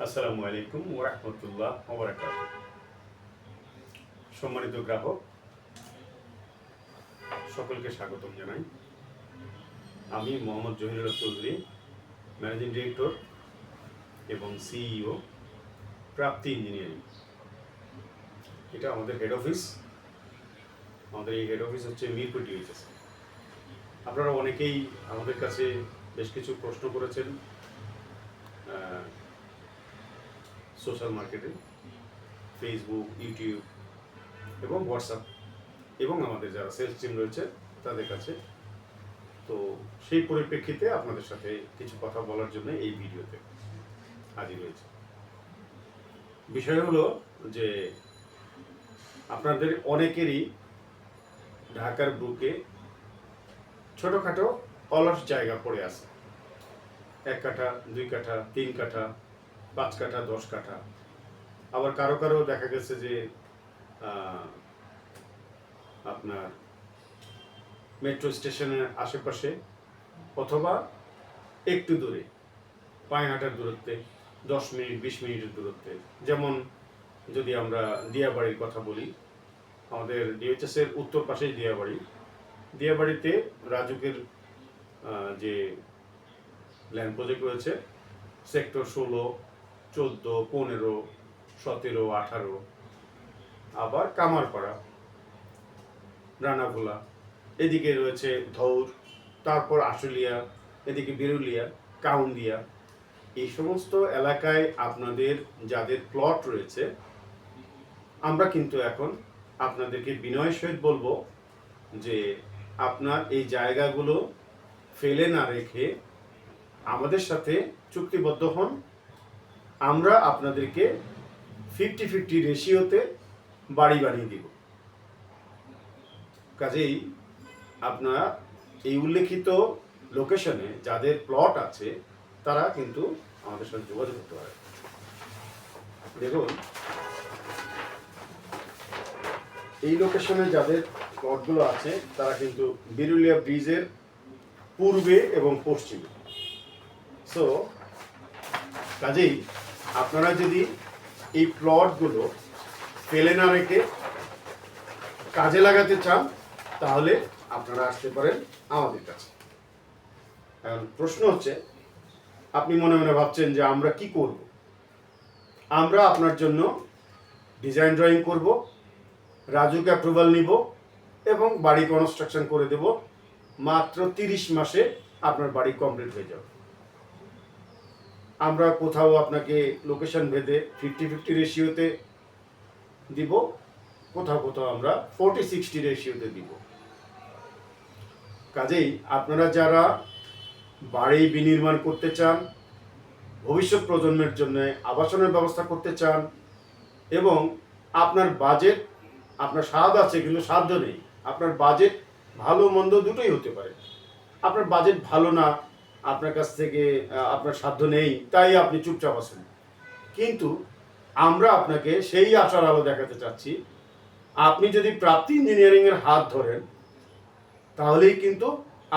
আসসালামু আলাইকুম ওয়া রাহমাতুল্লাহ ওয়া বারাকাতুহু। সম্মানিত গ্রাহক সকলকে স্বাগতম জানাই। আমি মোহাম্মদ জহিরুল্লাহ চৌধুরী, ম্যানেজিং ডিরেক্টর এবং সিইও, প্রাপ্তি ইঞ্জিনিয়ারিং। এটা আমাদের হেড অফিস। আমাদের এই হেড অফিস হচ্ছে মিরপুর ডিএইচএস। আপনারা অনেকেই আমাদের কাছে বেশ কিছু প্রশ্ন করেছেন সোশ্যাল মার্কেটে, ফেসবুক, ইউটিউব এবং হোয়াটসঅ্যাপ, এবং আমাদের যারা সেলস টিম রয়েছে তাদের কাছে। তো সেই পরিপ্রেক্ষিতে আপনাদের সাথে কিছু কথা বলার জন্য এই ভিডিওতে হাজির হয়েছে। বিষয় হলো যে আপনাদের অনেকেরই ঢাকার বুকে ছোটোখাটো অলস জায়গা পড়ে আছে। 1 কাঠা, 2 কাঠা, 3 কাঠা, 5 কাঠা, 10 কাঠা। আবার কারো কারো দেখা গেছে যে আপনার মেট্রো স্টেশনের আশেপাশে অথবা একটু দূরে, পায়ে হাঁটার দূরত্বে, 10 মিনিট 20 মিনিটের দূরত্বে। যেমন যদি আমরা দিয়াবাড়ির কথা বলি, আমাদের ডিএইচএসের উত্তর পাশেই দিয়াবাড়ি। দিয়াবাড়িতে রাজুকের যে ল্যান্ড প্রজেক্ট রয়েছে, সেক্টর 16, 14, 15, 17, 18, আবার কামারপাড়া, রানাভোলা, এদিকে রয়েছে ধৌর, তারপর আশুলিয়া, এদিকে বিরুলিয়া, কাউন্দিয়া। এই সমস্ত এলাকায় আপনাদের যাদের প্লট রয়েছে, আমরা কিন্তু এখন আপনাদেরকে বিনয়ের সহিত বলবো যে আপনার এই জায়গাগুলো ফেলে না রেখে আমাদের সাথে চুক্তিবদ্ধ হন। আমরা আপনাদেরকে 50-50 রেশিওতে বাড়ি বানিয়ে দিব। কাজেই আপনারা এই উল্লেখিত লোকেশনে যাদের প্লট আছে তারা কিন্তু আমাদের সাথে যোগাযোগ করতে পারে। দেখুন, এই লোকেশনে যাদের প্লটগুলো আছে তারা কিন্তু বিরুলিয়া ব্রিজের পূর্বে এবং পশ্চিমে। সো কাজেই আপনারা যদি এই প্লটগুলো ফেলে না রেখে কাজে লাগাতে চান তাহলে আপনারা আসতে পারেন আমাদের কাছে। এখন প্রশ্ন হচ্ছে, আপনি মনে মনে ভাবছেন যে আমরা কি করব। আমরা আপনার জন্য ডিজাইন ড্রয়িং করব, রাজুকে অ্যাপ্রুভাল নিব এবং বাড়ি কনস্ট্রাকশন করে দেব। মাত্র 30 মাসে আপনার বাড়ি কমপ্লিট হয়ে যাবে। আমরা কোথাও আপনাকে লোকেশন ভেদে 50-50 রেশিওতে দিব, কোথাও কোথাও আমরা 40-60 রেশিওতে দিব। কাজেই আপনারা যারা বাড়ি বিনির্মাণ করতে চান, ভবিষ্যৎ প্রজন্মের জন্য আবাসনের ব্যবস্থা করতে চান, এবং আপনার বাজেট, আপনার স্বাদ আছে কিন্তু সাধ্য নেই, আপনার বাজেট ভালো মন্দ দুটোই হতে পারে। আপনার বাজেট ভালো না, আপনার কাছ থেকে আপনার সাধ্য নেই, তাই আপনি চুপচাপ আছেন, কিন্তু আমরা আপনাকে সেই আশার আলো দেখাতে চাচ্ছি। আপনি যদি প্রাপ্তি ইঞ্জিনিয়ারিংয়ের হাত ধরেন তাহলেই কিন্তু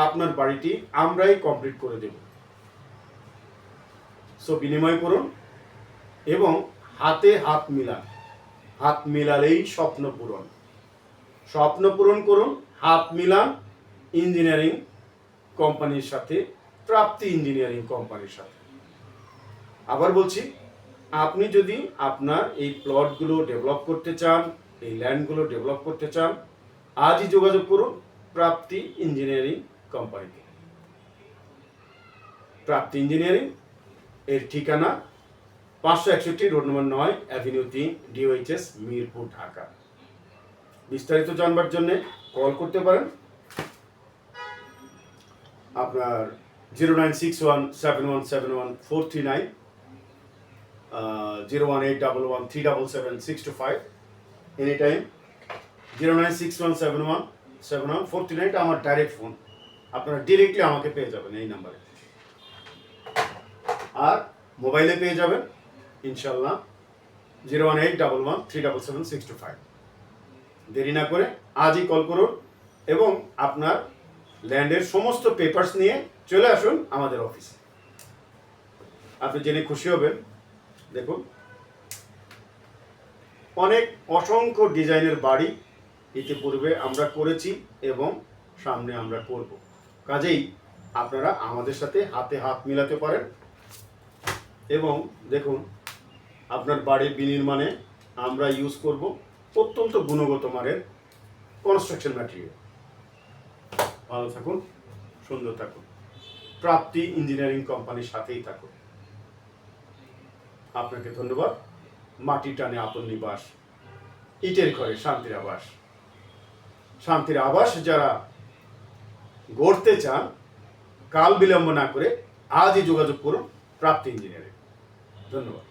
আপনার বাড়িটি আমরাই কমপ্লিট করে দেব। সো বিনিময় করুন এবং হাতে হাত মিলান। হাত মিলালেই স্বপ্ন পূরণ। স্বপ্ন পূরণ করুন, হাত মিলান ইঞ্জিনিয়ারিং কোম্পানির সাথে, প্রাপ্তি ইঞ্জিনিয়ারিং কোম্পানির সাথে। আবার বলছি, আপনি যদি আপনার এই প্লটগুলো ডেভেলপ করতে চান, এই ল্যান্ডগুলো ডেভেলপ করতে চান, আজই যোগাযোগ করুন প্রাপ্তি ইঞ্জিনিয়ারিং কোম্পানিতে। প্রাপ্তি ইঞ্জিনিয়ারিং এর ঠিকানা 561 road number 9, avenue 3, DOHS, Mirpur, Dhaka. বিস্তারিত জানবার জন্য কল করতে পারেন। আপনার 09617171439, 01811377625, এনি টাইম। 09617171439 আমার ডাইরেক্ট ফোন। আপনারা ডিরেক্টলি আমাকে পেয়ে যাবেন এই নাম্বারে, আর মোবাইলে পেয়ে যাবেন ইনশাল্লাহ 01811377625। দেরি না করে আজই কল করুন এবং আপনার ল্যান্ডের সমস্ত পেপারস নিয়ে চলে আসুন আমাদের অফিসে। আপনি জেনে খুশি হবেন দেখুন, অনেক অসংখ্য ডিজাইনের বাড়ি ইতিপূর্বে আমরা করেছি এবং সামনে আমরা করব। কাজেই আপনারা আমাদের সাথে হাতে হাত মিলাতে পারেন এবং দেখুন, আপনার বাড়ির বিনির্মাণে আমরা ইউজ করব অত্যন্ত গুণগত মানের কনস্ট্রাকশন ম্যাটেরিয়াল। ভালো থাকুন, সুন্দর থাকুন, প্রাপ্তি ইঞ্জিনিয়ারিং কোম্পানির সাথেই থাকুন। আপনাকে ধন্যবাদ। মাটি টানে আপন নিবাস, ইটের ঘরে শান্তির আবাস। শান্তির আবাস যারা গড়তে চান, কাল বিলম্ব না করে আজই যোগাযোগ করুন প্রাপ্তি ইঞ্জিনিয়ারিং। ধন্যবাদ।